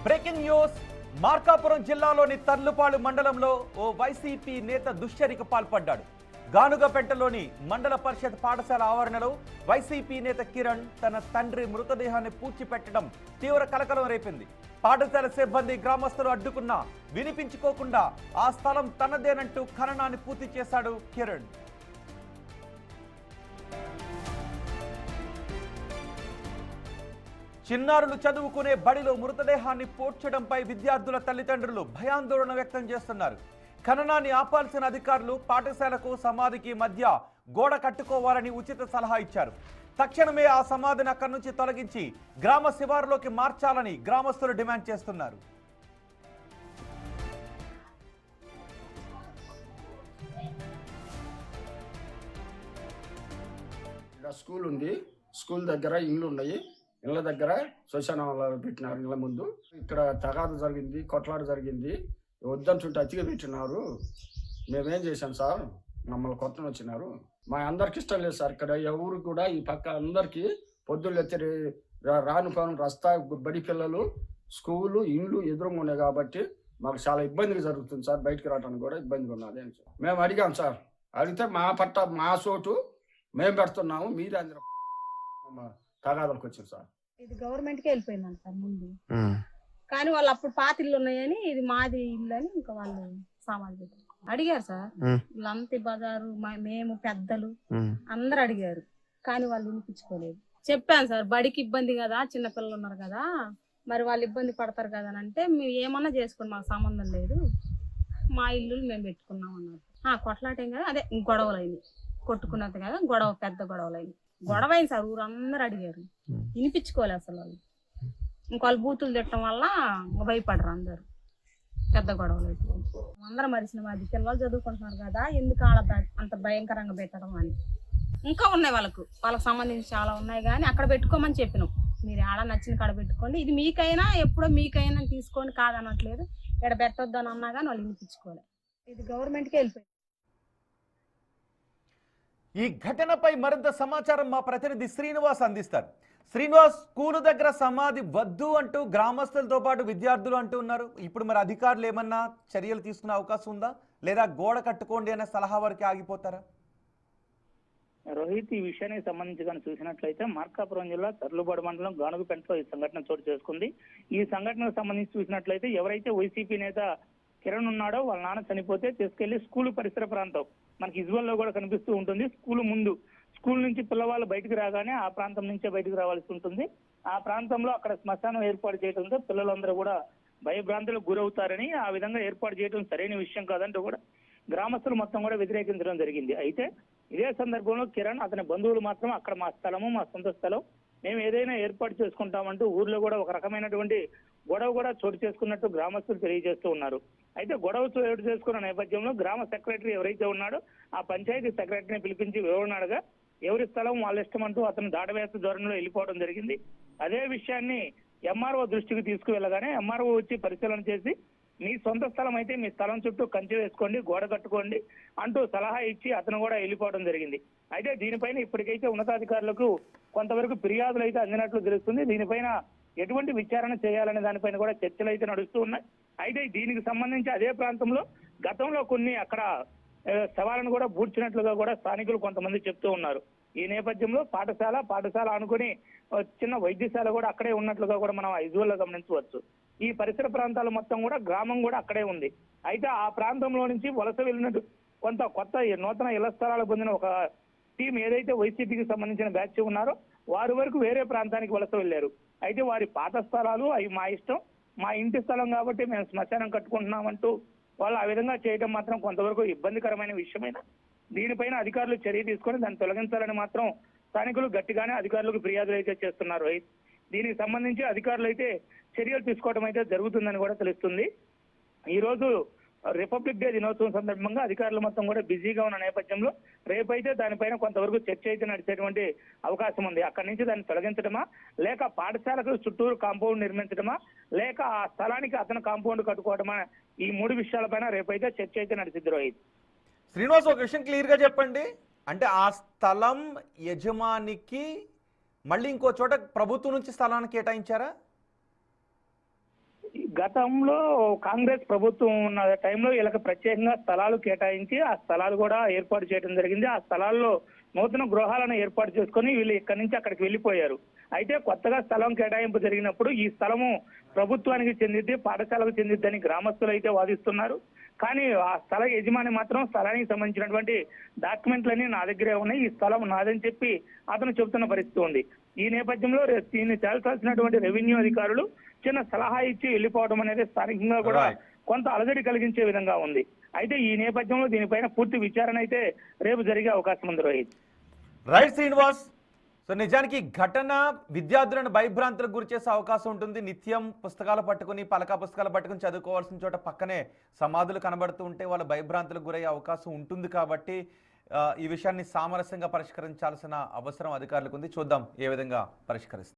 Breaking news. Markapuram జిల్లాలోని తర్లుపాడు మండలంలో ఓ YCP నేత దుశ్చర్యకు పాల్పడ్డాడు. గానుగపెంటలోని మండల పరిషత్ పాఠశాల ఆవరణలో వైసీపీ నేత కిరణ్ తన తండ్రి మృతదేహాన్ని పూడ్చిపెట్టడం తీవ్ర కలకలం రేపింది. పాఠశాల సిబ్బంది గ్రామస్తులు అడ్డుకున్నా వినిపించుకోకుండా ఆ స్థలం తనదేనంటూ ఖననాన్ని పూర్తి చేశాడు కిరణ్. చిన్నారులు చదువుకునే బడిలో మృతదేహాన్ని పూడ్చడంపై విద్యార్థుల తల్లిదండ్రులు భయాందోళన వ్యక్తం చేస్తున్నారు. ఖననాన్ని ఆపాల్సిన అధికారులు పాఠశాలకు సమాధికి మధ్య గోడ కట్టుకోవాలని ఉచిత సలహా ఇచ్చారు. తక్షణమే ఆ సమాధిని అక్కడి నుంచి తొలగించి గ్రామ శివారులోకి మార్చాలని గ్రామస్తులు డిమాండ్ చేస్తున్నారు. స్కూల్ ఉంది, స్కూల్ దగ్గర ఇళ్ళు ఉన్నాయి, ఇళ్ళ దగ్గర శ్మశానంలో పెట్టినారు. ఇళ్ళ ముందు ఇక్కడ తగాదు జరిగింది, కొట్లాట జరిగింది. వద్దంటుంటే అతిగా పెట్టినారు. మేమేం చేశాం సార్, మమ్మల్ని కొత్తను వచ్చినారు. మా అందరికి ఇష్టం లేదు సార్. ఇక్కడ ఎవరు కూడా ఈ పక్క అందరికీ పొద్దున్న ఎత్తి రాను పాను రస్తా బడి పిల్లలు స్కూలు ఇండ్లు ఎదురుగా ఉన్నాయి కాబట్టి మాకు చాలా ఇబ్బందిగా జరుగుతుంది సార్. బయటికి రావడానికి కూడా ఇబ్బందిగా ఉన్నది అని మేము అడిగాం సార్. అడిగితే మా చోటు మేము పెడుతున్నాము, మీరే అందరూ తగాదాలకు వచ్చారు సార్. ఇది గవర్నమెంట్కి వెళ్ళిపోయిందంట సార్ ముందు, కానీ వాళ్ళు అప్పుడు పాత ఇల్లు ఉన్నాయని ఇది మాది ఇల్లు అని ఇంకా వాళ్ళు సామాన్లు పెట్టారు. అడిగారు సార్, లంతి బజారు మేము పెద్దలు అందరు అడిగారు, కానీ వాళ్ళు వినిపించుకోలేదు. చెప్పాను సార్, బడికి ఇబ్బంది కదా, చిన్నపిల్లలు ఉన్నారు కదా, మరి వాళ్ళు ఇబ్బంది పడతారు కదా అని అంటే మీరు ఏమన్నా చేసుకోండి, మాకు సంబంధం లేదు, మా ఇల్లు మేము పెట్టుకున్నాం అన్నారు. కొట్లాటేం కదా, అదే గొడవలు అయినాయి, కొట్టుకున్నది కదా గొడవ, పెద్ద గొడవలు అయినాయి. గొడవ అయింది సార్, ఊరందరూ అడిగారు, వినిపించుకోలేదు అసలు వాళ్ళు. ఇంకోళ్ళు బూతులు తిట్టడం వల్ల భయపడరు అందరు, పెద్ద గొడవలు అయిపోయింది. అందరం మరిచిన మాది పిల్లలు చదువుకుంటున్నారు కదా, ఎందుకు వాళ్ళ అంత భయంకరంగా పెట్టడం అని. ఇంకా ఉన్నాయి వాళ్ళకు సంబంధించి చాలా ఉన్నాయి, కానీ అక్కడ పెట్టుకోమని చెప్పినాం. మీరు ఆడ నచ్చిన కాడ పెట్టుకోండి, ఇది మీకైనా ఎప్పుడో మీకైనా తీసుకోండి, కాదనట్లేదు. ఇక్కడ పెట్టొద్దని అన్నా కానీ వాళ్ళు వినిపించుకోలేదు. ఇది గవర్నమెంట్కి వెళ్ళిపోయింది. ఈ ఘటనపై మరింత సమాచారం మా ప్రతినిధి శ్రీనివాస్ అందిస్తారు. శ్రీనివాస్, స్కూలు దగ్గర సమాధి వద్దు అంటూ గ్రామస్తులతో పాటు విద్యార్థులు అంటూ ఉన్నారు. ఇప్పుడు మరి అధికారులు ఏమన్నా చర్యలు తీసుకునే అవకాశం ఉందా, లేదా గోడ కట్టుకోండి అనే సలహా వరకు ఆగిపోతారా? రోహిత్, ఈ విషయానికి సంబంధించి కానీ చూసినట్లయితే మార్కాపురం జిల్లా తర్లుపాడు మండలం గానుగపెంటలో ఈ సంఘటన చోటు చేసుకుంది. ఈ సంఘటనకు సంబంధించి చూసినట్లయితే ఎవరైతే వైసీపీ నేత కిరణ్ ఉన్నాడో వాళ్ళ నాన్న చనిపోతే తీసుకెళ్లి స్కూల్ పరిసర ప్రాంతం మనకి విజువల్లో కూడా కనిపిస్తూ ఉంటుంది. స్కూల్ ముందు, స్కూల్ నుంచి పిల్లవాళ్ళు బయటకు రాగానే ఆ ప్రాంతం నుంచే బయటకు రావాల్సి ఉంటుంది. ఆ ప్రాంతంలో అక్కడ శ్మశానం ఏర్పాటు చేయడంతో పిల్లలందరూ కూడా భయభ్రాంతులకు గురవుతారని, ఆ విధంగా ఏర్పాటు చేయడం సరైన విషయం కాదంటూ కూడా గ్రామస్తులు మొత్తం కూడా వ్యతిరేకించడం జరిగింది. అయితే ఇదే సందర్భంలో కిరణ్, అతని బంధువులు మాత్రం అక్కడ మా స్థలము, మా సొంత స్థలం, మేము ఏదైనా ఏర్పాటు చేసుకుంటామంటూ ఊర్లో కూడా ఒక రకమైనటువంటి గొడవ కూడా చోటు చేసుకున్నట్టు గ్రామస్తులు తెలియజేస్తూ ఉన్నారు. అయితే గొడవ చోటు చేసుకున్న నేపథ్యంలో గ్రామ సెక్రటరీ ఎవరైతే ఉన్నాడో ఆ పంచాయతీ సెక్రటరీని పిలిపించి వివరణగా ఎవరి స్థలం వాళ్ళ ఇష్టం అంటూ అతను దాటవేస్త ధోరణిలో వెళ్ళిపోవడం జరిగింది. అదే విషయాన్ని ఎంఆర్ఓ దృష్టికి తీసుకువెళ్ళగానే ఎంఆర్ఓ వచ్చి పరిశీలన చేసి మీ సొంత స్థలం అయితే మీ స్థలం చుట్టూ కంచె వేసుకోండి, గోడ కట్టుకోండి అంటూ సలహా ఇచ్చి అతను కూడా వెళ్ళిపోవడం జరిగింది. అయితే దీనిపైన ఇప్పటికైతే ఉన్నతాధికారులకు కొంతవరకు ఫిర్యాదులు అయితే అందినట్లు తెలుస్తుంది. దీనిపైన ఎటువంటి విచారణ చేయాలనే దానిపైన కూడా చర్చలు అయితే నడుస్తూ ఉన్నాయి. అయితే దీనికి సంబంధించి అదే ప్రాంతంలో గతంలో కొన్ని అక్కడ శవాలను కూడా బూడ్చినట్లుగా కూడా స్థానికులు కొంతమంది చెప్తూ ఉన్నారు. ఈ నేపథ్యంలో పాఠశాల అనుకుని చిన్న వైద్యశాల కూడా అక్కడే ఉన్నట్లుగా కూడా మనం విజువల్లో గమనించవచ్చు. ఈ పరిసర ప్రాంతాలు మొత్తం కూడా గ్రామం కూడా అక్కడే ఉంది. అయితే ఆ ప్రాంతంలో నుంచి వలస వెళ్ళినట్టు కొంత కొత్త నూతన ఇళ్ల స్థలాలు పొందిన ఒక టీం ఏదైతే వైసీపీకి సంబంధించిన బ్యాచ్ ఉన్నారో వారి వరకు వేరే ప్రాంతానికి వలస వెళ్ళారు. అయితే వారి పాత స్థలాలు అవి మా ఇష్టం, మా ఇంటి స్థలం కాబట్టి మేము శ్మశానం కట్టుకుంటున్నామంటూ వాళ్ళు ఆ విధంగా చేయడం మాత్రం కొంతవరకు ఇబ్బందికరమైన విషయమైన దీనిపైన అధికారులు చర్య తీసుకొని దాన్ని తొలగించాలని మాత్రం స్థానికులు గట్టిగానే అధికారులకు ఫిర్యాదులు అయితే చేస్తున్నారు. దీనికి సంబంధించి అధికారులు అయితే చర్యలు తీసుకోవడం అయితే జరుగుతుందని కూడా తెలుస్తుంది. ఈ రోజు రిపబ్లిక్ డే దినోత్సవం సందర్భంగా అధికారులు మొత్తం కూడా బిజీగా ఉన్న నేపథ్యంలో రేపైతే దానిపైన కొంతవరకు చర్చ అయితే నడిచేటువంటి అవకాశం ఉంది. అక్కడి నుంచి దాన్ని తొలగించడమా, లేక పాఠశాలకు చుట్టూరు కాంపౌండ్ నిర్మించడమా, లేక ఆ స్థలానికి అతను కాంపౌండ్ కట్టుకోవడమా, ఈ మూడు విషయాలపైన రేపైతే చర్చ అయితే నడిచిద్ది. రోహిత్, శ్రీనివాస్, ఒక విషయం క్లియర్ గా చెప్పండి. అంటే ఆ స్థలం యజమానికి మళ్ళీ ఇంకో చోట ప్రభుత్వం నుంచి స్థలాన్ని కేటాయించారా? గతంలో కాంగ్రెస్ ప్రభుత్వం ఉన్న టైంలో వీళ్ళకి ప్రత్యేకంగా స్థలాలు కేటాయించి ఆ స్థలాలు కూడా ఏర్పాటు చేయడం జరిగింది. ఆ స్థలాల్లో నూతన గృహాలను ఏర్పాటు చేసుకొని వీళ్ళు ఇక్కడి నుంచి అక్కడికి వెళ్ళిపోయారు. అయితే కొత్తగా స్థలం కేటాయింపు జరిగినప్పుడు ఈ స్థలము ప్రభుత్వానికి చెందిద్ది, పాఠశాలకు చెందిద్దని గ్రామస్తులు అయితే వాదిస్తున్నారు. కానీ ఆ స్థల యజమాని మాత్రం స్థలానికి సంబంధించినటువంటి డాక్యుమెంట్లన్నీ నా దగ్గరే ఉన్నాయి, ఈ స్థలం నాదని చెప్పి అతను చెబుతున్న పరిస్థితి ఉంది. ఈ నేపథ్యంలో దీన్ని తేల్చాల్సినటువంటి రెవెన్యూ అధికారులు చిన్న సలహా ఇచ్చి వెళ్ళిపోవడం అనేది స్థానికంగా కూడా కొంత అలజడి కలిగించే విధంగా ఉంది. అయితే ఈ నేపథ్యంలో దీనిపైన పూర్తి విచారణ అయితే రేపు జరిగే అవకాశం ఉంది రోహిత్. రైట్ శ్రీనివాస్. సో నిజానికి ఘటన విద్యార్థులను భయభ్రాంతులకు గురి చేసే అవకాశం ఉంటుంది. నిత్యం పుస్తకాలు పట్టుకుని పలకా పుస్తకాలు పట్టుకుని చదువుకోవాల్సిన చోట పక్కనే సమాధులు కనబడుతూ ఉంటే వాళ్ళ భయభ్రాంతులకు గురయ్యే అవకాశం ఉంటుంది. కాబట్టి ఈ విషయాన్ని సామరస్యంగా పరిష్కరించాల్సిన అవసరం అధికారులకు ఉంది. చూద్దాం ఏ విధంగా పరిష్కరిస్తారు.